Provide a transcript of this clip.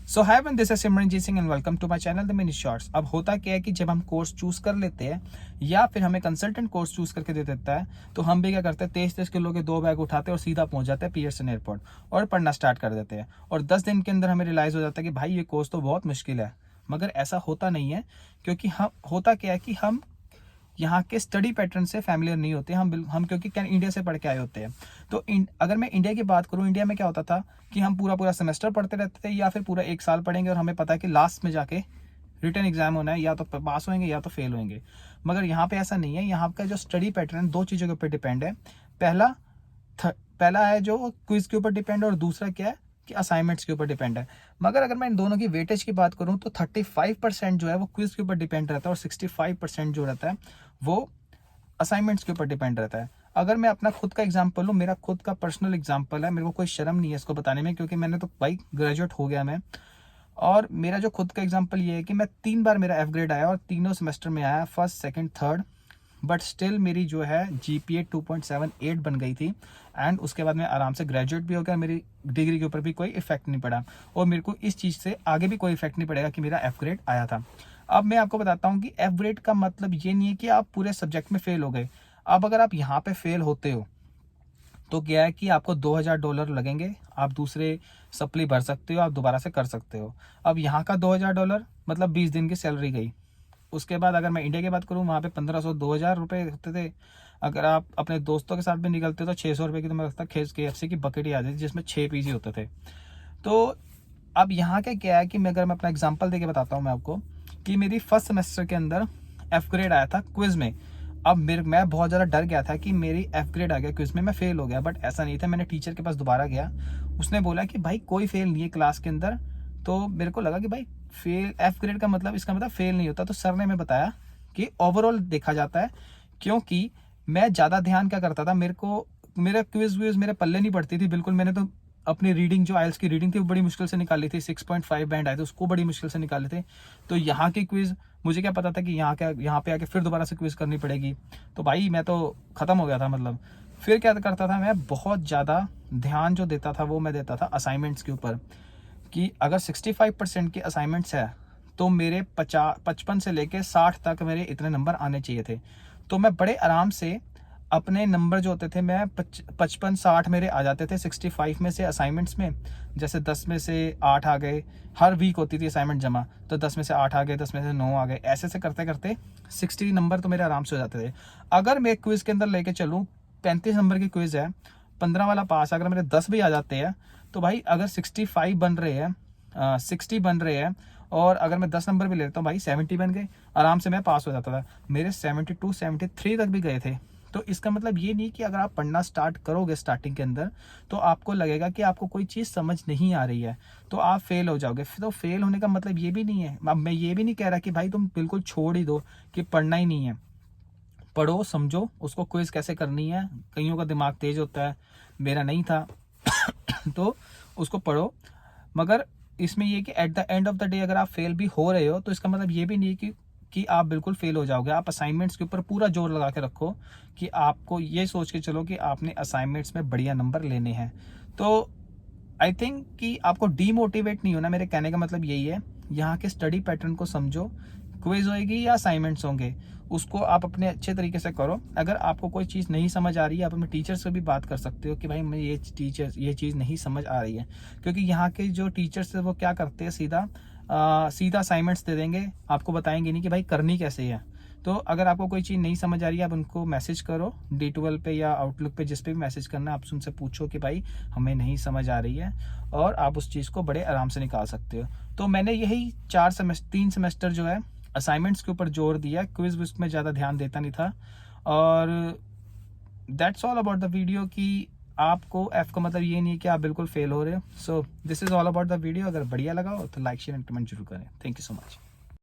So hi everyone, this is Simranjeet Singh and welcome to my channel the mini shorts. अब होता क्या है कि जब हम कोर्स चूज कर लेते हैं या फिर हमें कंसल्टेंट कोर्स चूज करके दे देता है, तो हम भी क्या करते हैं, 23 किलो के 2 बैग उठाते हैं और सीधा पहुंच जाते हैं पियर्सन एयरपोर्ट और पढ़ना स्टार्ट कर देते हैं। और 10 दिन के अंदर हमें रियलाइज हो जाता है कि भाई ये कोर्स तो बहुत मुश्किल है। मगर ऐसा होता नहीं है, क्योंकि हम होता क्या है कि हम यहाँ के स्टडी पैटर्न से फैमिलियर नहीं होते हम क्योंकि इंडिया से पढ़ के आए होते हैं। तो अगर मैं इंडिया की बात करूँ, इंडिया में क्या होता था कि हम पूरा पूरा सेमेस्टर पढ़ते रहते थे या फिर पूरा एक साल पढ़ेंगे और हमें पता है कि लास्ट में जाके रिटर्न एग्जाम होना है, या तो पास होंगे या तो फेल होंगे। मगर यहाँ पे ऐसा नहीं है। यहाँ का जो स्टडी पैटर्न दो चीज़ों के ऊपर डिपेंड है। पहला पहला है जो क्विज के ऊपर डिपेंड है और दूसरा क्या है कि असाइनमेंट्स के ऊपर डिपेंड है। मगर अगर मैं इन दोनों की वेटेज की बात करूं तो 35% जो है वो क्विज के ऊपर डिपेंड रहता है और 65% जो रहता है वो असाइनमेंट्स के ऊपर डिपेंड रहता है। अगर मैं अपना खुद का एग्जांपल लूँ, मेरा खुद का पर्सनल एग्जांपल है, मेरे को कोई शर्म नहीं है इसको बताने में, क्योंकि मैंने तो भाई ग्रेजुएट हो गया मैं। और मेरा जो खुद का एग्जांपल ये है कि मैं 3 बार मेरा एफ ग्रेड आया और तीनों सेमेस्टर में आया, first second third. But still मेरी जो है जीपीए 2.78 बन गई थी। एंड उसके बाद मैं आराम से ग्रेजुएट भी हो गया, मेरी डिग्री के ऊपर भी कोई इफेक्ट नहीं पड़ा और मेरे को इस चीज़ से आगे भी कोई इफेक्ट नहीं पड़ेगा कि मेरा एफ ग्रेड आया था। अब मैं आपको बताता हूँ कि एफ ग्रेड का मतलब ये नहीं है कि आप पूरे सब्जेक्ट में फेल हो गए। अब अगर आप यहाँ पे फेल होते हो तो क्या है कि आपको $2000 लगेंगे, आप दूसरे सप्ली भर सकते हो, आप दोबारा से कर सकते हो। अब यहाँ का $2000 मतलब 20 दिन की सैलरी गई। उसके बाद अगर मैं इंडिया की बात करूँ, वहाँ पे 1500-2000 रुपये होते थे। अगर आप अपने दोस्तों के साथ भी निकलते हो तो 600 रुपये की, तो मैं लगता है KFC की बकेट ही आ जाती थी जिसमें 6 पीस ही होते थे। तो अब यहाँ का क्या है कि मैं अपना एग्जांपल देके बताता हूँ मैं आपको कि मेरी फर्स्ट सेमेस्टर के अंदर एफ ग्रेड आया था क्विज में। अब मैं बहुत ज़्यादा डर गया था कि मेरी एफ ग्रेड आ गया क्विज में, मैं फेल हो गया। बट ऐसा नहीं था। मैंने टीचर के पास दोबारा गया, उसने बोला कि भाई कोई फेल नहीं है क्लास के अंदर। तो मेरे को लगा कि भाई फेल एफ ग्रेड का मतलब, इसका मतलब फेल नहीं होता। तो सर ने हमें बताया कि ओवरऑल देखा जाता है, क्योंकि मैं ज़्यादा ध्यान क्या करता था, मेरे को मेरा क्विज विज मेरे पल्ले नहीं पड़ती थी बिल्कुल। मैंने तो अपनी रीडिंग, जो आइल्स की रीडिंग थी वो बड़ी मुश्किल से निकाली थी, 6.5 बैंड आए थे, उसको बड़ी मुश्किल से निकाले थे। तो यहाँ की क्विज मुझे क्या पता था कि यहाँ पे आके फिर दोबारा से क्विज करनी पड़ेगी। तो भाई मैं तो ख़त्म हो गया था। मतलब फिर क्या करता था, मैं बहुत ज़्यादा ध्यान जो देता था वो मैं देता था असाइनमेंट्स के ऊपर। कि अगर 65% के असाइनमेंट्स है तो मेरे 55 से लेके 60 तक मेरे इतने नंबर आने चाहिए थे। तो मैं बड़े आराम से अपने नंबर जो होते थे, मैं 55-60 मेरे आ जाते थे 65 में से असाइनमेंट्स में। जैसे 10 में से 8 आ गए, हर वीक होती थी असाइनमेंट जमा, तो 10 में से 8 आ गए, 10 में से 9 आ गए, ऐसे से करते करते 60 नंबर तो मेरे आराम से हो जाते थे। अगर मैं क्विज के अंदर लेके चलूँ, 35 नंबर की क्विज है, 15 वाला पास, अगर मेरे 10 भी आ जाते हैं तो भाई अगर 65 बन रहे हैं, 60 बन रहे हैं, और अगर मैं 10 नंबर भी लेता हूँ भाई 70 बन गए, आराम से मैं पास हो जाता था। मेरे 72-73 तक भी गए थे। तो इसका मतलब ये नहीं कि अगर आप पढ़ना स्टार्ट करोगे स्टार्टिंग के अंदर तो आपको लगेगा कि आपको कोई चीज़ समझ नहीं आ रही है तो आप फेल हो जाओगे। तो फेल होने का मतलब ये भी नहीं है। अब मैं ये भी नहीं कह रहा कि भाई तुम बिल्कुल छोड़ ही दो, कि पढ़ना ही नहीं है। पढ़ो, समझो उसको, क्विज कैसे करनी है। कईयों का दिमाग तेज होता है, मेरा नहीं था तो उसको पढ़ो। मगर इसमें ये कि at the end of the day अगर आप फेल भी हो रहे हो तो इसका मतलब ये भी नहीं है कि आप बिल्कुल फेल हो जाओगे। आप असाइनमेंट्स के ऊपर पूरा जोर लगा के रखो कि आपको ये सोच के चलो कि आपने असाइनमेंट्स में बढ़िया नंबर लेने हैं। तो आई थिंक कि आपको डीमोटिवेट नहीं होना, मेरे कहने का मतलब यही है। यहाँ के स्टडी पैटर्न को समझो, क्विज होएगी या असाइनमेंट्स होंगे, उसको आप अपने अच्छे तरीके से करो। अगर आपको कोई चीज़ नहीं समझ आ रही है, आप अपने टीचर से भी बात कर सकते हो कि भाई मैं ये चीज़ नहीं समझ आ रही है। क्योंकि यहाँ के जो टीचर्स है वो क्या करते हैं, सीधा असाइनमेंट्स दे देंगे, आपको बताएंगे नहीं कि भाई करनी कैसे है। तो अगर आपको कोई चीज़ नहीं समझ आ रही है, आप उनको मैसेज करो D12 पे या आउटलुक पे, जिस पे भी मैसेज करना है, आप उनसे पूछो कि भाई हमें नहीं समझ आ रही है, और आप उस चीज़ को बड़े आराम से निकाल सकते हो। तो मैंने यही 3 सेमेस्टर जो है असाइनमेंट्स के ऊपर जोर दिया, क्विज विज में ज़्यादा ध्यान देता नहीं था। और that's all about the video कि आपको एफ का मतलब ये नहीं है कि आप बिल्कुल फेल हो रहे हो। So this is all about the video. अगर बढ़िया लगा हो तो लाइक शेयर एंड कमेंट जरूर करें। Thank you so much.